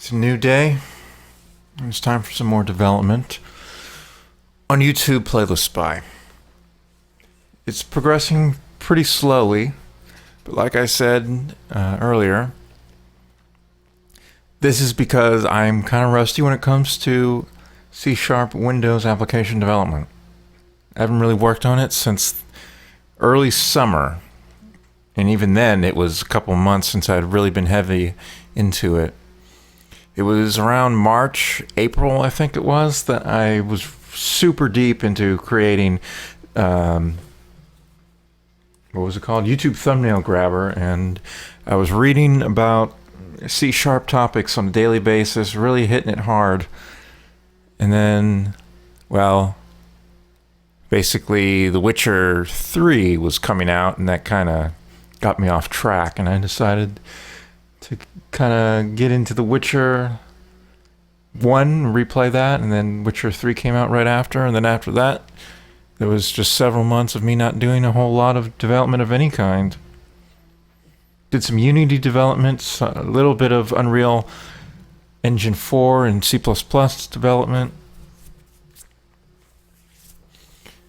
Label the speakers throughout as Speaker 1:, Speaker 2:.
Speaker 1: It's a new day. It's time for some more development on YouTube Playlist Spy. It's progressing pretty slowly, but like I said earlier, this is because I'm kind of rusty when it comes to C# Windows application development. I haven't really worked on it since early summer, and even then it was a couple months since I'd really been heavy into it. It was around March, April, I think it was, that I was super deep into creating, what was it called? YouTube Thumbnail Grabber, and I was reading about C# topics on a daily basis, really hitting it hard. And then, well, basically The Witcher 3 was coming out, and that kind of got me off track, and I decided to kind of get into The Witcher 1, replay that, and then Witcher 3 came out right after, and then after that, there was just several months of me not doing a whole lot of development of any kind. Did some Unity developments, a little bit of Unreal Engine 4 and C++ development.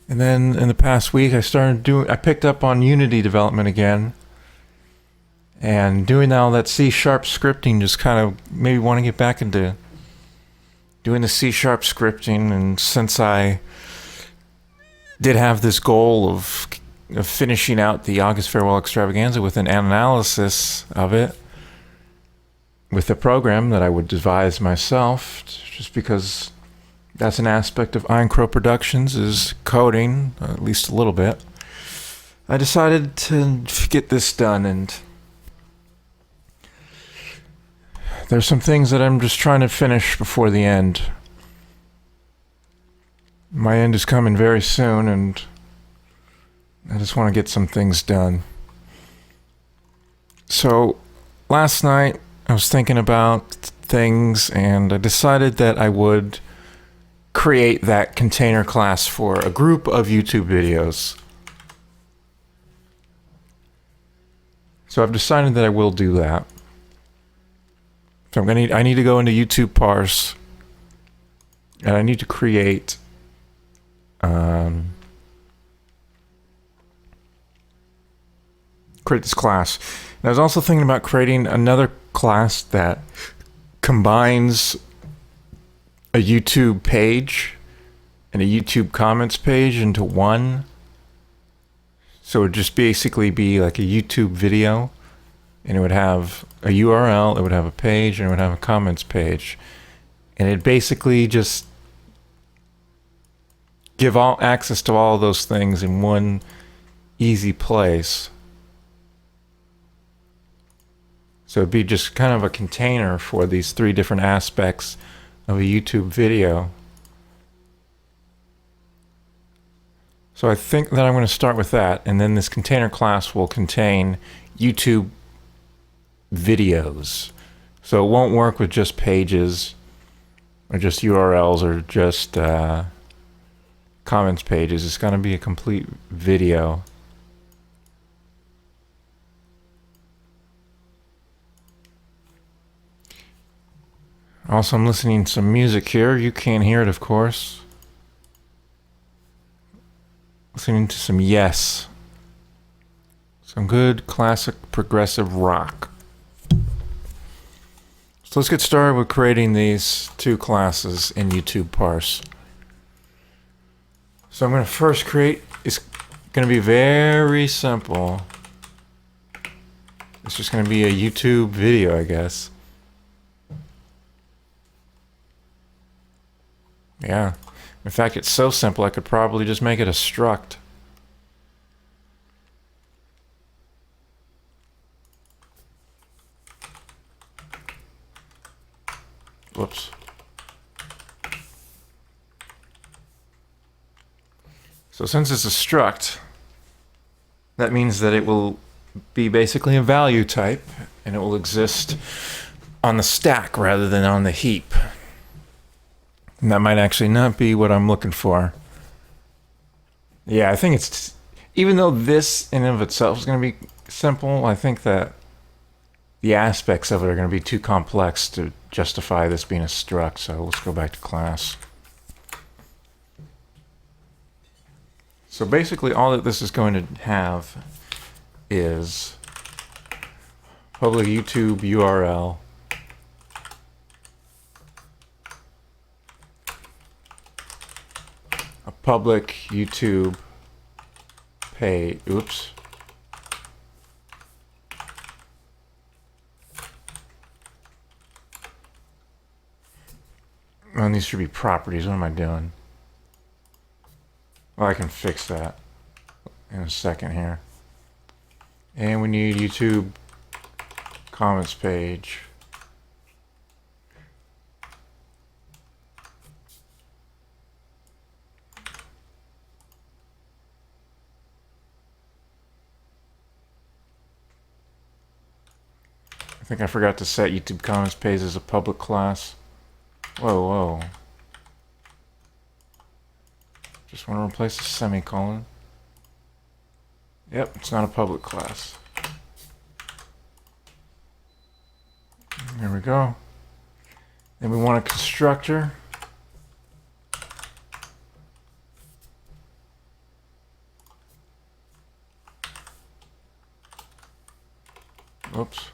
Speaker 1: And then in the past week, I picked up on Unity development again. And doing all that C# scripting just kind of made me want to get back into doing the C# scripting. And since I did have this goal of finishing out the August Farewell Extravaganza with an analysis of it, with a program that I would devise myself, just because that's an aspect of Eincrou Productions, is coding, at least a little bit. I decided to get this done, and there's some things that I'm just trying to finish before the end. My end is coming very soon, and I just want to get some things done. So, last night I was thinking about things, and I decided that I would create that container class for a group of YouTube videos. So I've decided that I will do that. So I need to go into YouTube parse, and I need to create this class. And I was also thinking about creating another class that combines a YouTube page and a YouTube comments page into one. So it would just basically be like a YouTube video, and it would have a URL, it would have a page, and it would have a comments page. And it basically just give all access to all of those things in one easy place. So it'd be just kind of a container for these three different aspects of a YouTube video. So I think that I'm going to start with that, and then this container class will contain YouTube videos. So it won't work with just pages or just URLs or just comments pages. It's going to be a complete video. Also, I'm listening to some music here. You can't hear it, of course. Listening to some Yes. Some good classic progressive rock. So let's get started with creating these two classes in YouTube parse. So I'm going to first create, it's going to be very simple. It's just going to be a YouTube video, I guess. Yeah. In fact, it's so simple I could probably just make it a struct. Whoops. So since it's a struct, that means that it will be basically a value type, and it will exist on the stack rather than on the heap. And that might actually not be what I'm looking for. Yeah, I think it's... Even though this in and of itself is going to be simple, I think that the aspects of it are going to be too complex to justify this being a struct. So let's go back to class. So basically all that this is going to have is public YouTube URL, a public YouTube page, oops, and these should be properties. What am I doing? Well, I can fix that in a second here. And we need YouTube comments page. I think I forgot to set YouTube comments page as a public class. Whoa, whoa. Just want to replace the semicolon. Yep, it's not a public class. There we go. Then we want a constructor. Oops.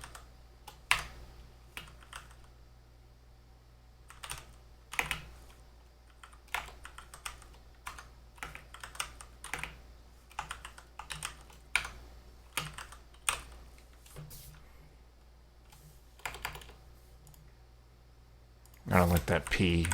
Speaker 1: I don't like that P.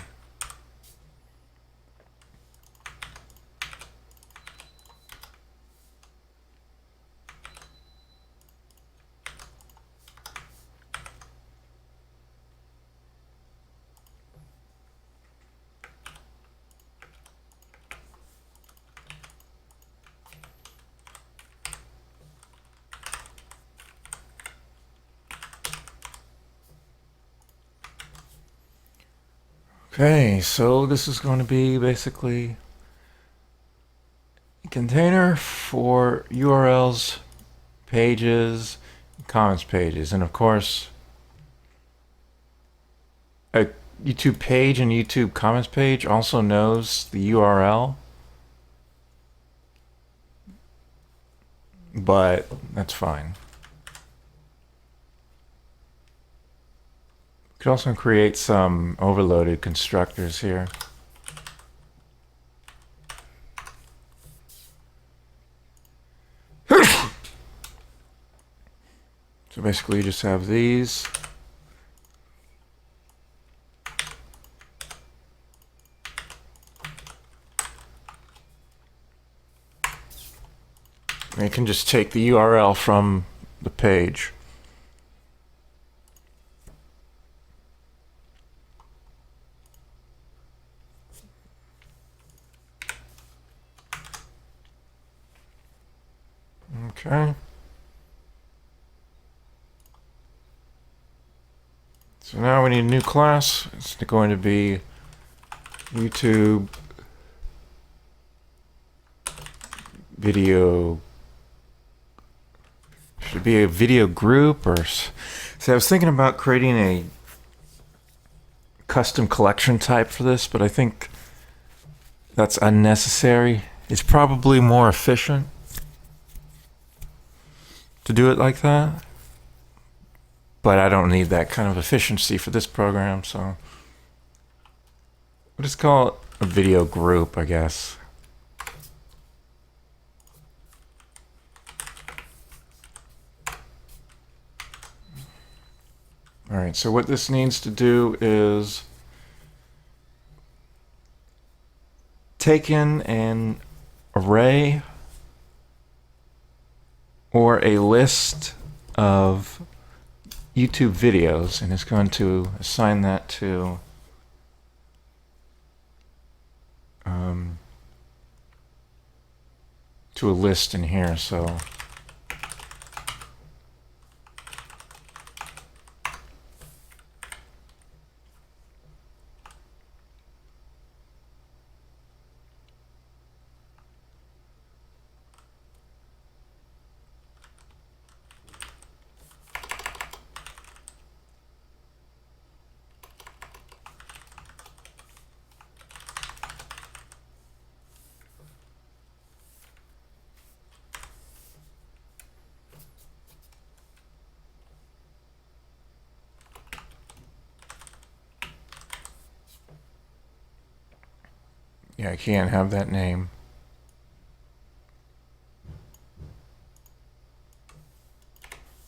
Speaker 1: Okay, so this is going to be basically a container for URLs, pages, comments pages, and of course a YouTube page and YouTube comments page also knows the URL, but that's fine. Could also create some overloaded constructors here. So basically you just have these. And you can just take the URL from the page. Okay. So now we need a new class. It's going to be YouTube video. Should it be a video group or? See, I was thinking about creating a custom collection type for this, but I think that's unnecessary. It's probably more efficient to do it like that, but I don't need that kind of efficiency for this program, so we'll just call it a video group, I guess. All right, so what this needs to do is take in an array or a list of YouTube videos, and it's going to assign that to a list in here. So Yeah, I can't have that name.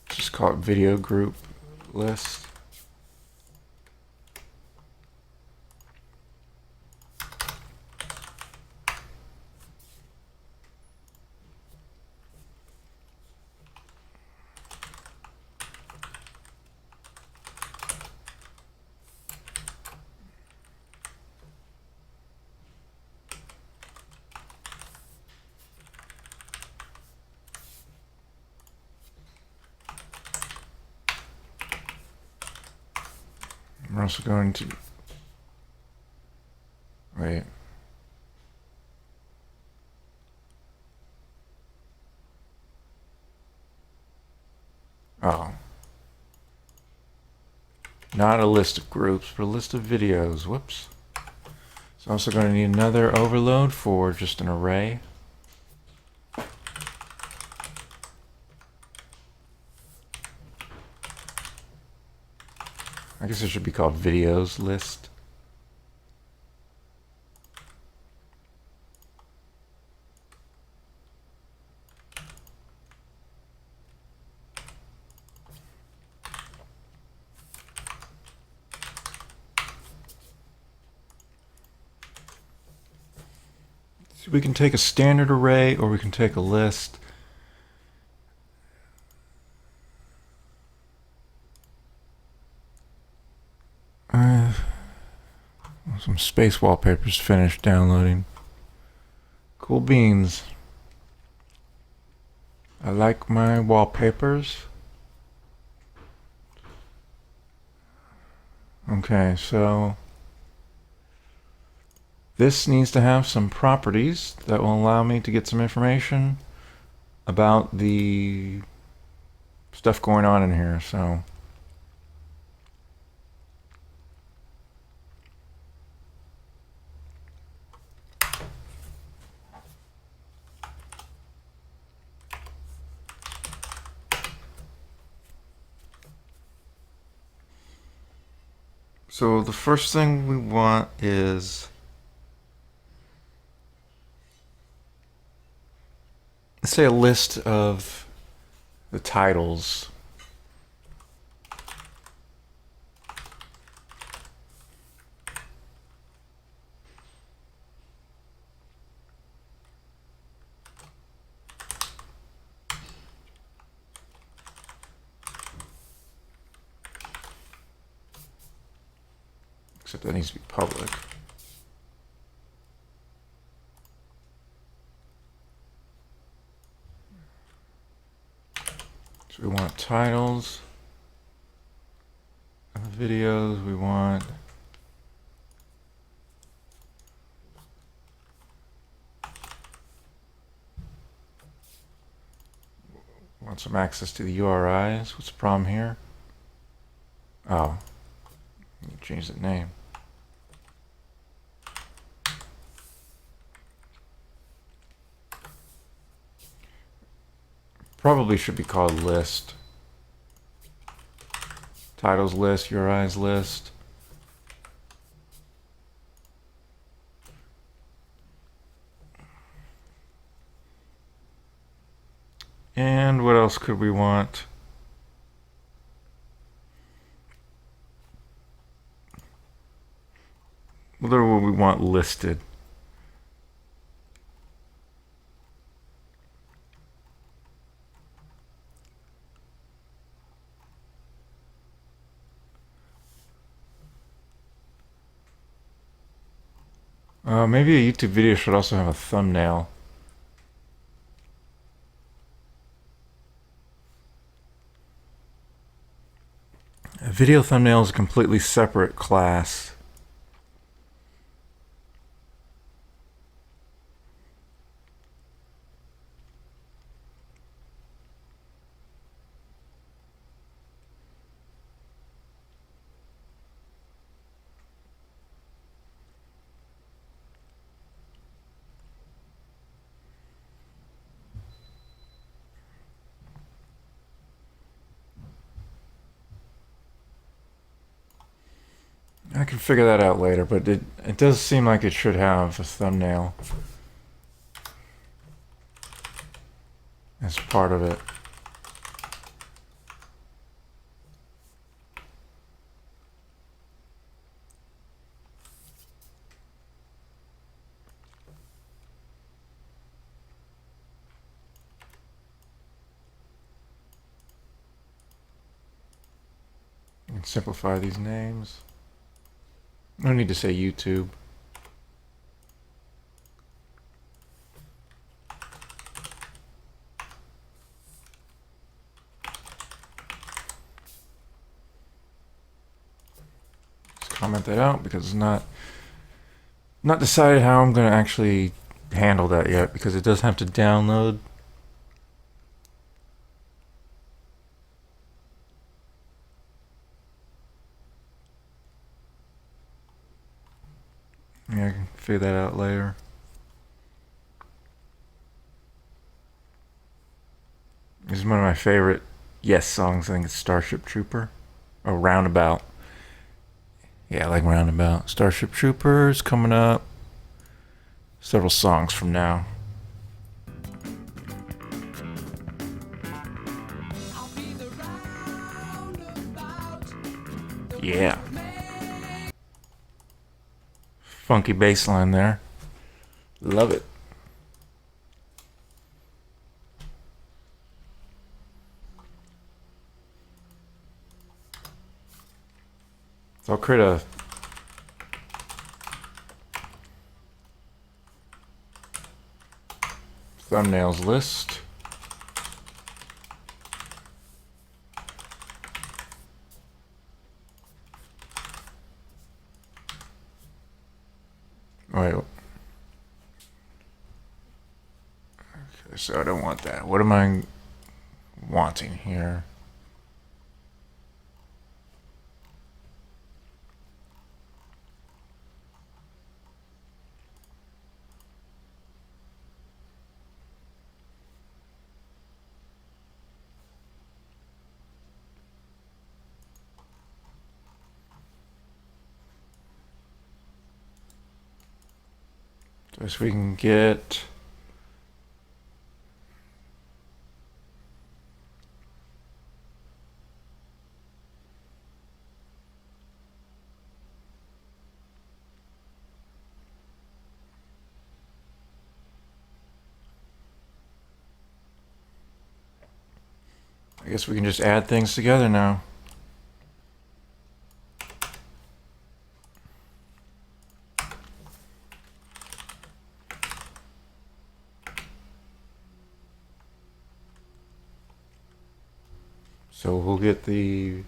Speaker 1: Just call it video group list. We're also going to wait. Oh. Not a list of groups, but a list of videos. Whoops. So I'm also going to need another overload for just an array. I guess it should be called videos list. So we can take a standard array or we can take a list. Some space wallpapers finished downloading. Cool beans. I like my wallpapers. Okay, so this needs to have some properties that will allow me to get some information about the stuff going on in here. So the first thing we want is, let's say, a list of the titles. Except that needs to be public. So we want titles of videos. We want some access to the URIs. What's the problem here? Oh, change the name. Probably should be called list. Titles list, URIs list. And what else could we want? What are we want listed? Maybe a YouTube video should also have a thumbnail. A video thumbnail is a completely separate class. I can figure that out later, but it does seem like it should have a thumbnail as part of it. And simplify these names. No need to say YouTube. Just comment that out because it's not decided how I'm going to actually handle that yet, because it does have to download. Yeah, I can figure that out later. This is one of my favorite Yes songs. I think it's Starship Trooper. Oh, Roundabout. Yeah, I like Roundabout. Starship Troopers coming up. Several songs from now. Yeah. Funky bass line there. Love it. So I'll create a thumbnails list. Wait. Okay, so I don't want that. What am I wanting here? So we can get I guess we can just add things together now. So we'll get the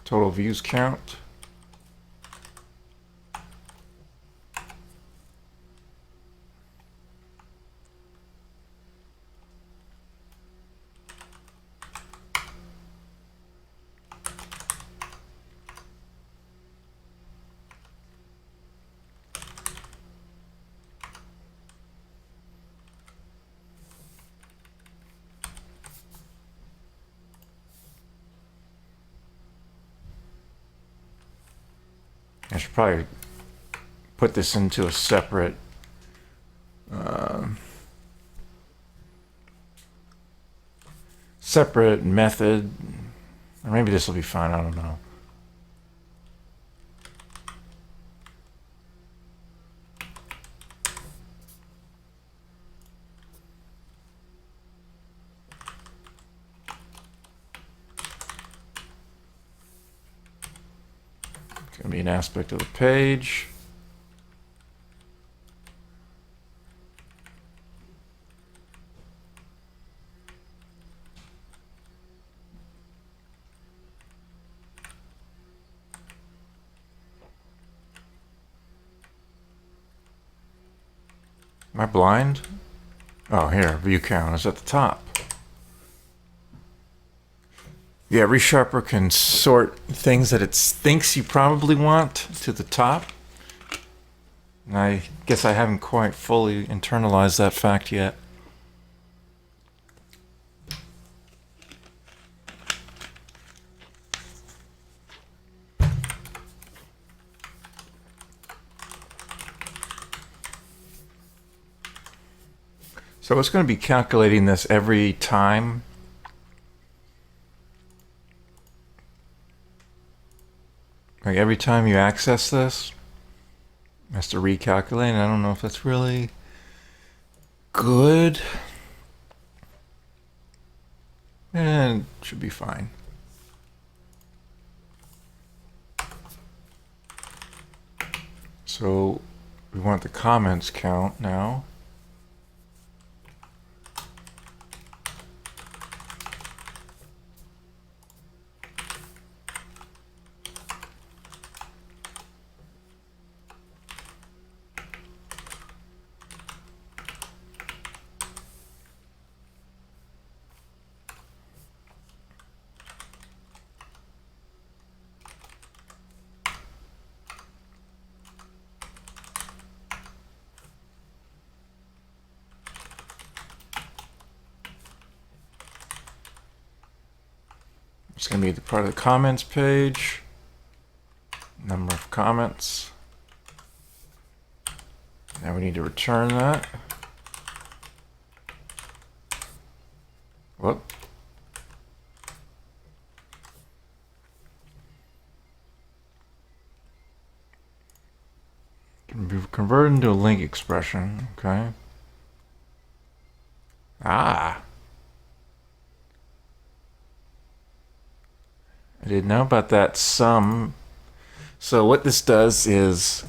Speaker 1: total views count. I should probably put this into a separate separate method, or maybe this will be fine. I don't know. It's going to be an aspect of the page. Am I blind? Oh, here, view count is at the top. Yeah, ReSharper can sort things that it thinks you probably want to the top. And I guess I haven't quite fully internalized that fact yet. So it's going to be calculating this every time. Like every time you access this, it has to recalculate. And I don't know if that's really good. And it should be fine. So we want the comments count now. It's going to be the part of the comments page, number of comments. Now we need to return that. Whoop. Can be converted into a link expression. Okay. Ah. I didn't know about that sum. So what this does is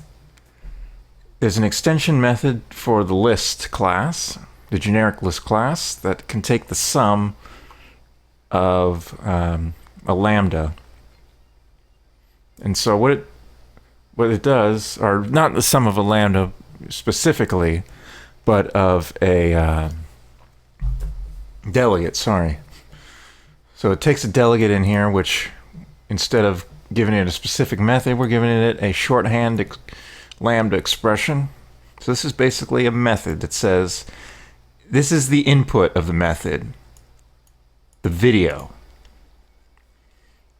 Speaker 1: there's an extension method for the list class, the generic list class, that can take the sum of a lambda. And so what it does, or not the sum of a lambda specifically, but of a delegate, sorry. So it takes a delegate in here, which instead of giving it a specific method, we're giving it a shorthand lambda expression. So this is basically a method that says, this is the input of the method, the video.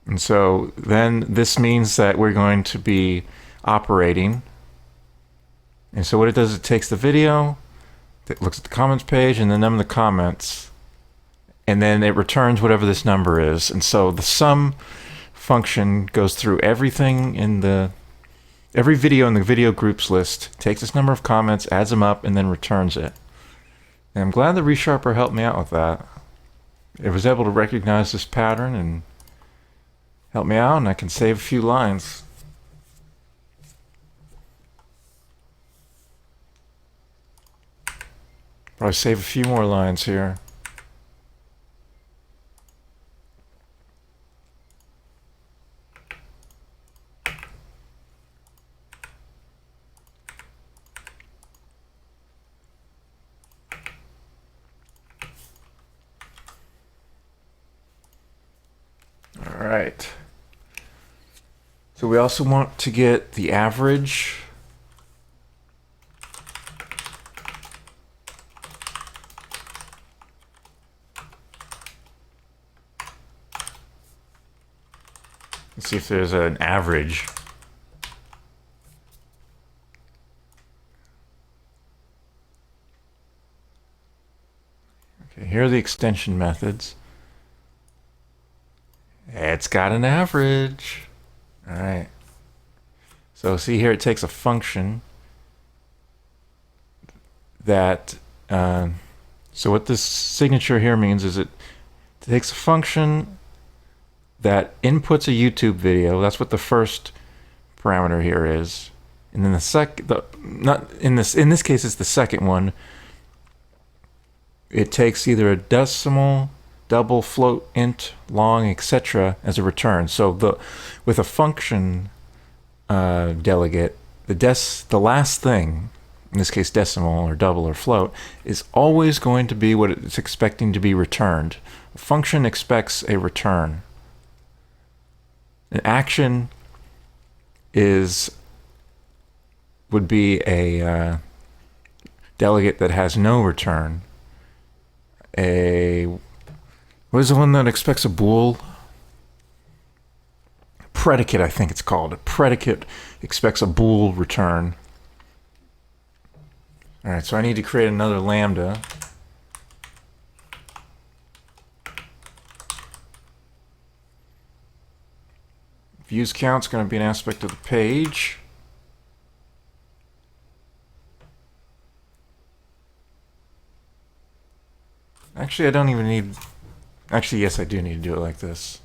Speaker 1: And so then this means that we're going to be operating. And so what it does, it takes the video, it looks at the comments page and the number of the comments, and then it returns whatever this number is. And so the sum function goes through everything in every video in the video groups list, takes this number of comments, adds them up, and then returns it. And I'm glad the ReSharper helped me out with that. It was able to recognize this pattern and help me out, and I can save a few lines. Probably save a few more lines here. All right. So we also want to get the average. Let's see if there's an average. Okay, here are the extension methods. It's got an average. All right. So see here, it takes a function that, so what this signature here means is it takes a function that inputs a YouTube video. That's what the first parameter here is. And then in this case, it's the second one. It takes either a decimal, double, float, int, long, etc. as a return. So with a function delegate, the last thing, in this case decimal or double or float, is always going to be what it's expecting to be returned. A function expects a return. An action would be a delegate that has no return. What is the one that expects a bool? Predicate, I think it's called. A predicate expects a bool return. All right, so I need to create another lambda. Views count's going to be an aspect of the page. Actually, I don't even need... Actually, yes, I do need to do it like this.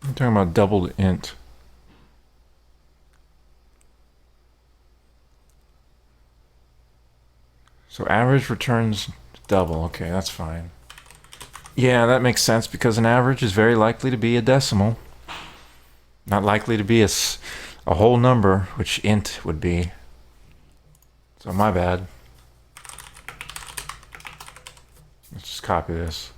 Speaker 1: I'm talking about doubled int. So average returns double. Okay, that's fine. Yeah, that makes sense because an average is very likely to be a decimal. Not likely to be a whole number, which int would be. So my bad. Let's just copy this.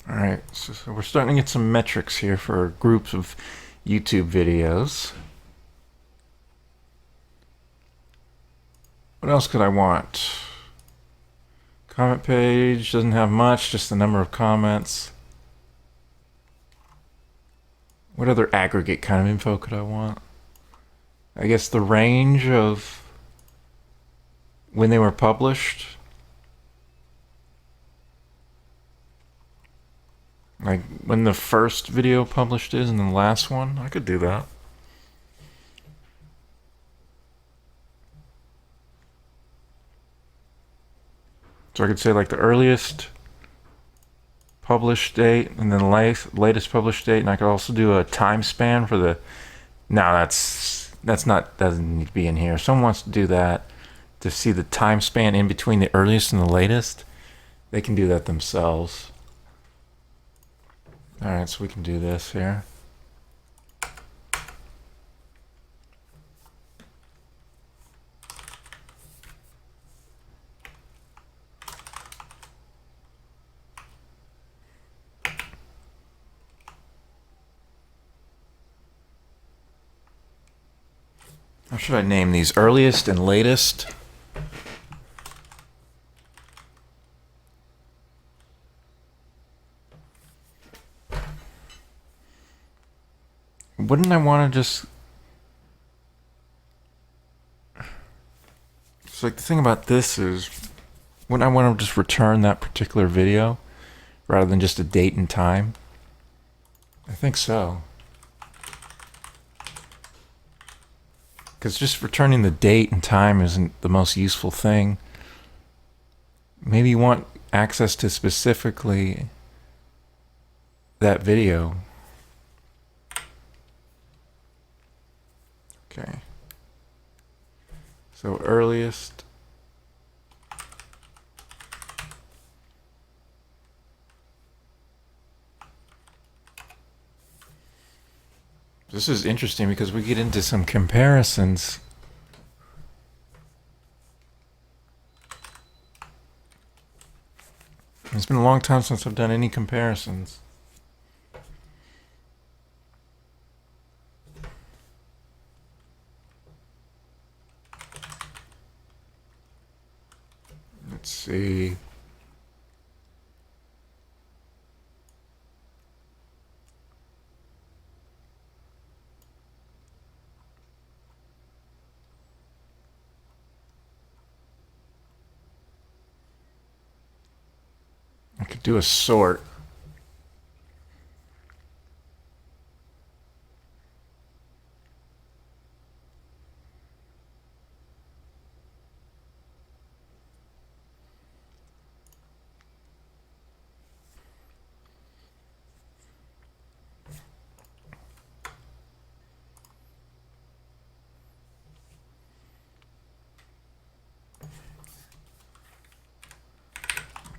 Speaker 1: Alright, so we're starting to get some metrics here for groups of YouTube videos. What else could I want? Comment page doesn't have much, just the number of comments. What other aggregate kind of info could I want? I guess the range of when they were published. Like when the first video published is and the last one. I could do that. So I could say like the earliest published date and then the latest published date, and I could also do a time span for the... No, that's not, doesn't need to be in here. If someone wants to do that, to see the time span in between the earliest and the latest, they can do that themselves. Alright, so we can do this here. How should I name these? Earliest and latest? Wouldn't I want to just... It's like the thing about this is, wouldn't I want to just return that particular video rather than just a date and time? I think so. Because just returning the date and time isn't the most useful thing. Maybe you want access to specifically that video. Okay. So earliest. This is interesting because we get into some comparisons. It's been a long time since I've done any comparisons. Let's see. I could do a sort.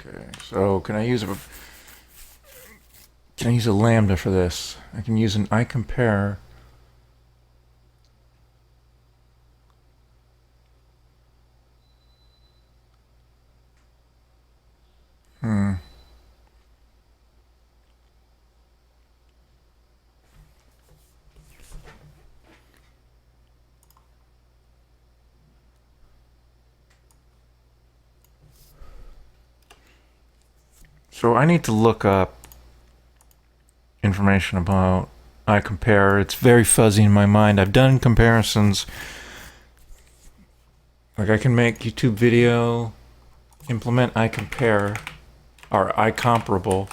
Speaker 1: Okay, so can I use a lambda for this? I can use an iCompare. So I need to look up information about iCompare. It's very fuzzy in my mind. I've done comparisons. Like I can make YouTube video, implement iCompare, or iComparable.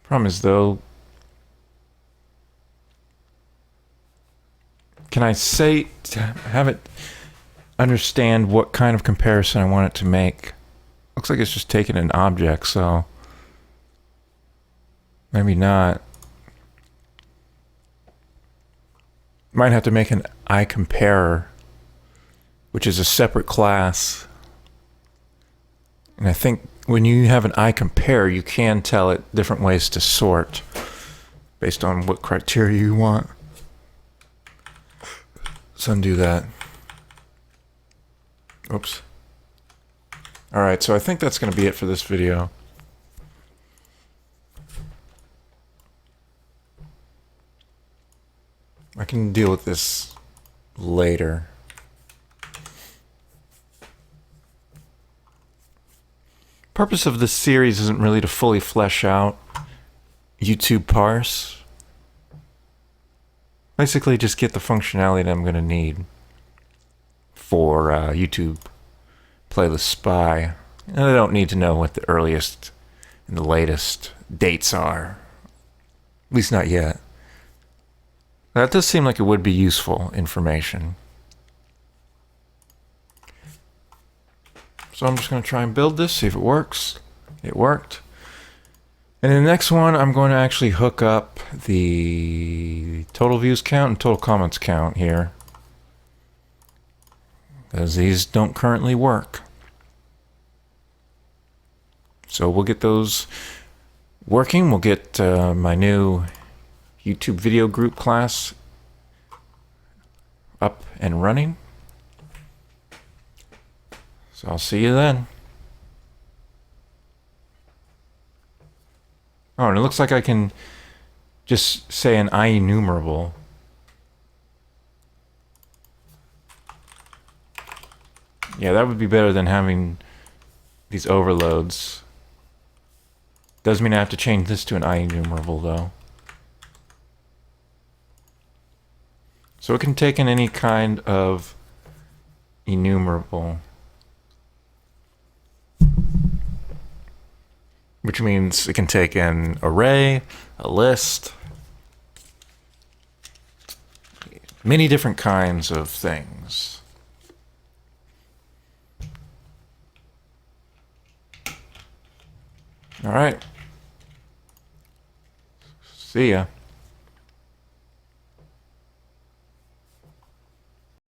Speaker 1: Problem is though, can I say, have it understand what kind of comparison I want it to make? Looks like it's just taking an object, so maybe not. Might have to make an iComparer, which is a separate class. And I think when you have an iCompare, you can tell it different ways to sort based on what criteria you want. So undo that. Oops. Alright, so I think that's going to be it for this video. I can deal with this later. Purpose of this series isn't really to fully flesh out YouTube parse. Basically just get the functionality that I'm going to need for YouTube Playlist Spy. And I don't need to know what the earliest and the latest dates are. At least not yet. That does seem like it would be useful information. So I'm just going to try and build this, see if it works. It worked. And in the next one, I'm going to actually hook up the total views count and total comments count here, because these don't currently work. So we'll get those working. We'll get my new YouTube Video Group class up and running. So I'll see you then. Oh, and it looks like I can just say an IEnumerable. Yeah, that would be better than having these overloads. Does mean I have to change this to an IEnumerable though. So it can take in any kind of enumerable, which means it can take an array, a list, many different kinds of things. All right. See ya.